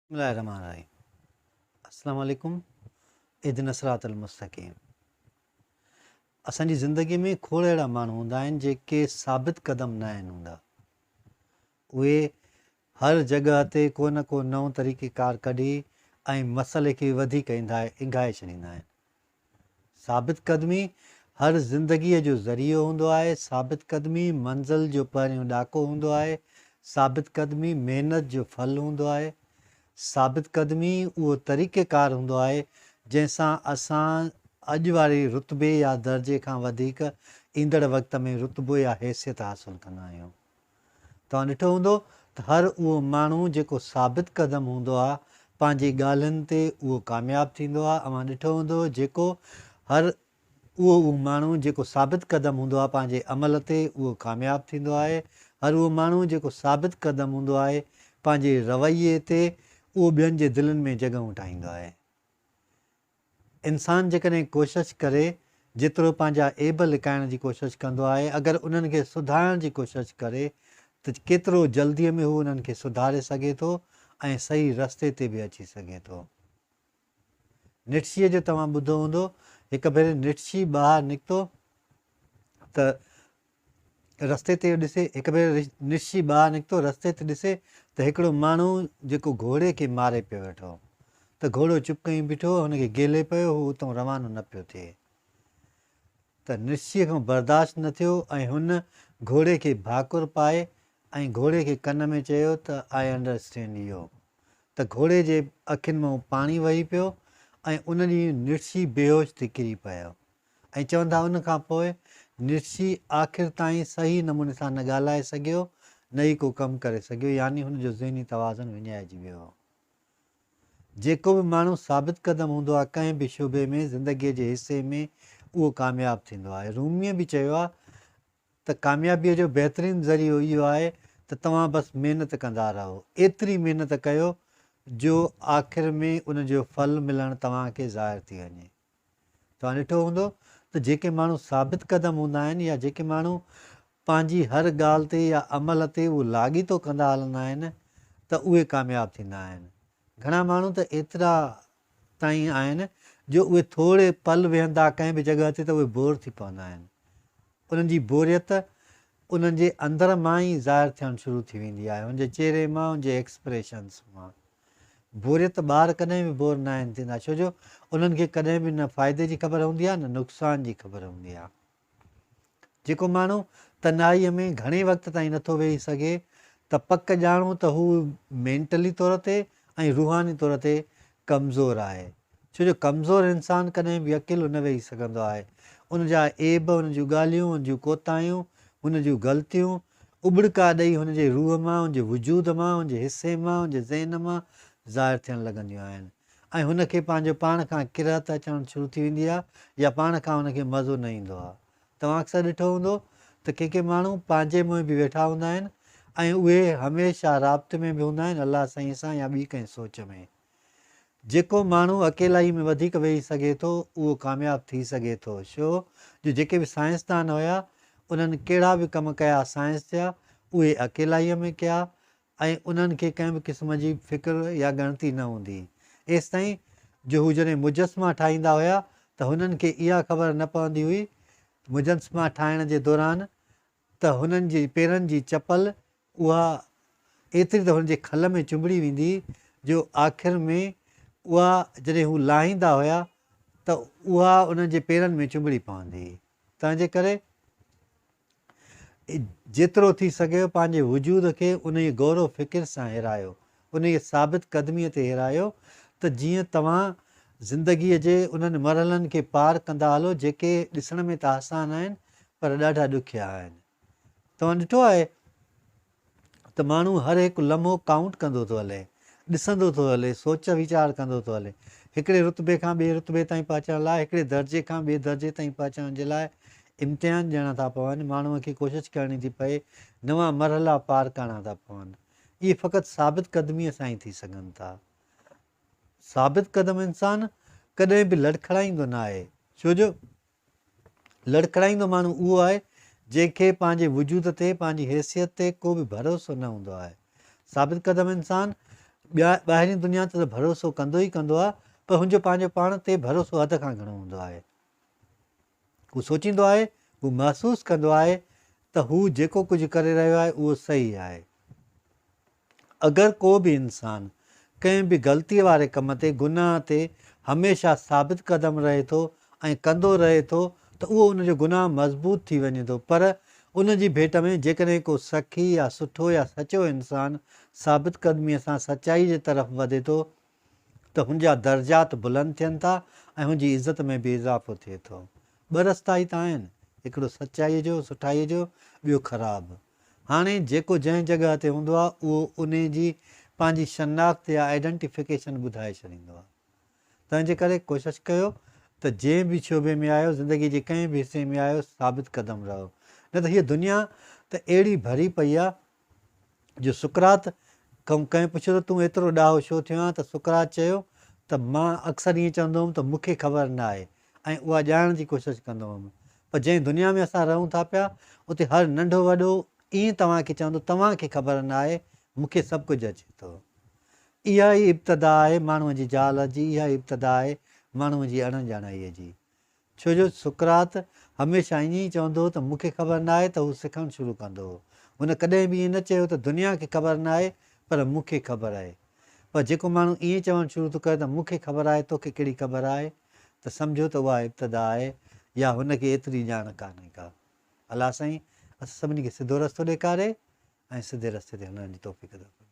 बिस्मिल्लाहिर्रहमानिर्रहीम। अस्सलाम वालेकुम। इहदिना सिरातल मुस्तक़ीम। असांजी ज़िंदगी में खोड़ अहिड़ा माण्हू हूंदा आहिनि जेके साबित क़दम न आहिनि हूंदा। उहे हर जॻह ते को न को नओं तरीक़ेकार कढी ऐं मसइले खे वधीक इंघाए छॾींदा आहिनि। साबित क़दमी हर ज़िंदगीअ जो ज़रियो हूंदो आहे। साबित क़दमी मंज़िल जो पहिरियों ॾाको हूंदो आहे। साबित क़दमी महिनत जो फल हूंदो आहे। साबित क़दमी उहो तरीक़ेकार हूंदो आहे जंहिंसां असां अॼु वारे रुतबे या दर्जे खां वधीक ईंदड़ वक़्त में रुतबो या हैसियत हासिलु कंदा आहियूं। तव्हां ॾिठो हूंदो त हर उहो माण्हू जेको साबित क़दम हूंदो आहे पंहिंजी ॻाल्हियुनि ते उहो कामयाबु थींदो आहे। अवां ॾिठो हूंदो जेको हर उहो माण्हू जेको साबित क़दम हूंदो आहे पंहिंजे अमल ते उहो कामयाबु थींदो आहे। हर उहो माण्हू जेको साबित क़दम हूंदो आहे पंहिंजे रवैये ते उहो ॿियनि जे दिलनि में जॻहियूं ठाहींदो आहे। इंसानु जेकॾहिं कोशिशि करे जेतिरो पंहिंजा ऐब लिकाइण जी कोशिशि कंदो आहे, अगरि उन्हनि खे सुधारण जी कोशिशि करे त केतिरो जल्दीअ में हू उन्हनि खे सुधारे सघे थो ऐं सही रस्ते ते बि अची सघे थो। निट्शीअ जो तव्हां ॿुधो हूंदो, हिकु भेरे निट्शी ॿाहिरि निकितो त रस्ते ते ॾिसे, हिकु भेरे निट्शी ॿाहिरि निकितो रस्ते ते ॾिसे त हिकिड़ो माण्हू जेको घोड़े खे मारे पियो वेठो, त घोड़ो चुप कहीं बीठो, हुनखे गेले पियो, हू उतां रवानो न पियो थिए। त निट्शीअ खां बर्दाश्त न थियो ऐं हुन घोड़े खे भाकुर पाए ऐं घोड़े खे कन में चयो त आई अंडरस्टैंड यू। त घोड़े जे अखियुनि मां पाणी वही पियो ऐं उन ॾींहुं निट्शी बेहोश थी किरी पियो। ऐं चवंदा उन खां पोइ निट्शी आख़िर ताईं सही नमूने सां न ॻाल्हाए सघियो, न ई को कमु करे सघियो, यानी हुनजो ज़हनी तवाज़ुन विञाइजी वियो। जेको बि माण्हू साबित क़दम हूंदो आहे कंहिं बि शोबे में ज़िंदगीअ जे हिसे में उहो कामयाबु थींदो आहे। रूमीअ बि चयो आहे त कामयाबीअ जो बहितरीनु ज़रियो इहो आहे त तव्हां बसि महिनत कंदा रहो, एतिरी महिनत कयो जो आख़िर में उनजो फल मिलणु तव्हांखे ज़ाहिर थी वञे। तव्हां ॾिठो हूंदो त जेके माण्हू साबित क़दम हूंदा आहिनि या जेके माण्हू पंहिंजी हर ॻाल्हि ते या अमल ते उहो लाॻीतो कंदा हलंदा आहिनि त उहे कामयाबु थींदा आहिनि। घणा माण्हू त एतिरा ताईं आहिनि जो उहे थोरे पल वेहंदा कंहिं बि जॻह ते त उहे बोर थी पवंदा आहिनि। उन्हनि जी बोरियत उन्हनि जे अंदर मां ई ज़ाहिर थियणु शुरू थी वेंदी आहे, हुनजे चहिरे मां, हुनजे एक्सप्रेशन्स मां। बोरियत ॿार कॾहिं बि बोर न आहिनि थींदा, छो जो उन्हनि खे कॾहिं बि न फ़ाइदे जी ख़बर हूंदी आहे न नुक़सान जी ख़बर हूंदी आहे। जेको माण्हू तन्हाईअ में घणे वक़्त ताईं नथो वेही सघे त पक ॼाणूं त हू मेंटली तौर ते ऐं रूहानी तौर ते कमज़ोर आहे। छो जो कमज़ोर इंसानु कॾहिं बि अकेलो न वेही सघंदो आहे। उनजा ऐब, उन जूं ॻाल्हियूं, उन जूं कोताहियूं, हुन जूं ग़लतियूं उॿड़िका ॾेई हुनजे रूह मां, हुनजे वजूद मां, हुनजे हिसे मां, हुनजे ज़हन मां ज़ाहिर थियणु लॻंदियूं आहिनि ऐं हुनखे पंहिंजो पाण खां किरहत अचणु शुरू थी वेंदी आहे या पाण खां हुनखे मज़ो न ईंदो आहे। तव्हां अक्सर ॾिठो हूंदो त के माण्हू पंहिंजे मुंहुं बि वेठा हूंदा आहिनि ऐं उहे हमेशह राब्ते में बि हूंदा आहिनि अलाह साईं सां या ॿी कंहिं सोच में। जेको माण्हू अकेलाई में वधीक वेही सघे थो उहो कामयाबु थी सघे थो। छो जो जेके बि साइंसदान हुया उन्हनि कहिड़ा बि कमु कया साइंस जा उहे अकेलाईअ में कया ऐं उन्हनि खे कंहिं बि क़िस्म जी फ़िक्र या ॻणती न हूंदी। एसि ताईं जो हू जॾहिं मुजस्मा ठाहींदा हुया त हुननि खे इहा ख़बर न पवंदी हुई मुजस्मा ठाहिण जे दौरान त हुननि जे पेरनि जी चपल उहा एतिरी त हुनजे खल में चुंबड़ी वेंदी जो आख़िर में उहा जॾहिं हू लाहींदा हुया त उहा उन्हनि जे पेरनि में चुंबड़ी पवंदी। तंहिंजे करे जेतिरो थी सघे पंहिंजे वजूद खे उन जी गौर फ़िकिर सां हिरायो, उन जी साबित क़दमीअ ते हिरायो त जीअं तव्हां ज़िंदगीअ जे उन्हनि मरहलनि खे पार कंदा हलो जेके ॾिसण में त आसान आहिनि पर ॾाढा ॾुखिया आहिनि। तव्हां ॾिठो आहे त माण्हू हर हिकु लम्हो काउंट कंदो थो हले, ॾिसंदो थो हले, सोच वीचार कंदो थो हले। हिकिड़े रुतबे खां ॿिए रुतबे ताईं पहुचण लाइ, हिकिड़े दर्जे खां ॿिए दर्जे ताईं पहुचण जे लाइ इम्तिहान ॾियणा था पवनि, माण्हूअ खे कोशिशि करणी थी पए, नवां मरहला पार करणा था पवनि। इहे फ़क़ति साबित क़दमीअ सां ई थी सघनि था। साबित क़दम इंसानु कॾहिं बि लड़खड़ाईंदो न आहे, छो जो लड़खड़ाईंदो माण्हू उहो आहे जंहिंखे पंहिंजे वजूद ते, पंहिंजी हैसियत ते को बि भरोसो न हूंदो आहे। साबित क़दम इंसानु ॿाहिरीं दुनिया ते त भरोसो कंदो ई कंदो आहे, पर हुनजो पंहिंजो पाण ते भरोसो हद खां घणो हूंदो आहे। हू सोचींदो आहे, हू महसूसु कंदो आहे त हू जेको कुझु करे रहियो आहे उहो सही आहे। अगरि को बि इंसानु कंहिं बि ग़लतीअ वारे कम ते, गुनाह ते हमेशह साबित क़दम रहे थो ऐं कंदो रहे थो, त उहो उनजो गुनाह मज़बूत थी वञे थो। पर उन जी भेट में जेकॾहिं को सखी या सुठो या सचो इंसानु साबित क़दमीअ सां सचाई जे तरफ़ वधे थो, त हुनजा दर्जात बुलंद थियनि था ऐं हुनजी इज़त में बि इज़ाफ़ो थिए थो। ॿ रस्ता ई त आहिनि, हिकिड़ो सचाईअ जो, सुठाईअ जो, ॿियो ख़राबु। हाणे जेको जंहिं जॻह ते हूंदो आहे उहो उन जी पंहिंजी शनाख़्त या आइडेंटिफिकेशन ॿुधाए छॾींदो आहे। तंहिंजे करे कोशिशि कयो त जंहिं बि शोबे में आहियो, ज़िंदगी जे कंहिं बि हिसे में आहियो, साबित क़दम रहो। न त हीअ दुनिया त अहिड़ी भरी पई आहे जो सुकरात कंहिं पुछियो त तूं एतिरो ॾाहो छो थियो आहे, त सुकरात चयो त मां अक्सर ईअं चवंदो हुउमि त मूंखे ख़बर न आहे ऐं उहा ॼाणण जी कोशिशि कंदो हुउमि। पर जंहिं दुनिया में असां रहूं था पिया, उते हर नंढो वॾो ईअं तव्हांखे चवंदो तव्हांखे ख़बर न आहे, मूंखे सभु कुझु अचे थो। इहा ई इब्तिदा आहे माण्हूअ जी ज़ाल जी, इहा ई इब्तिदा आहे माण्हूअ जी अणॼाणाईअ जी। छो जो सुकरात हमेशह ईअं ई चवंदो हुओ त मूंखे ख़बर न आहे, त हू सिखणु शुरू कंदो हुओ। हुन कॾहिं बि ईअं न चयो त दुनिया खे ख़बर न आहे पर मूंखे ख़बर आहे। पर जेको माण्हू ईअं चवणु शुरू थो करे त मूंखे ख़बर आहे, तोखे कहिड़ी ख़बर आहे, त सम्झो त उहा इब्तिदा आहे या हुनखे एतिरी ॼाण कान्हे का। अलाह साईं असां सभिनी खे सिधो रस्तो ॾेखारे ऐं सिधे रस्ते ते हलण जी तौफ़ीक़ अता फरमाए।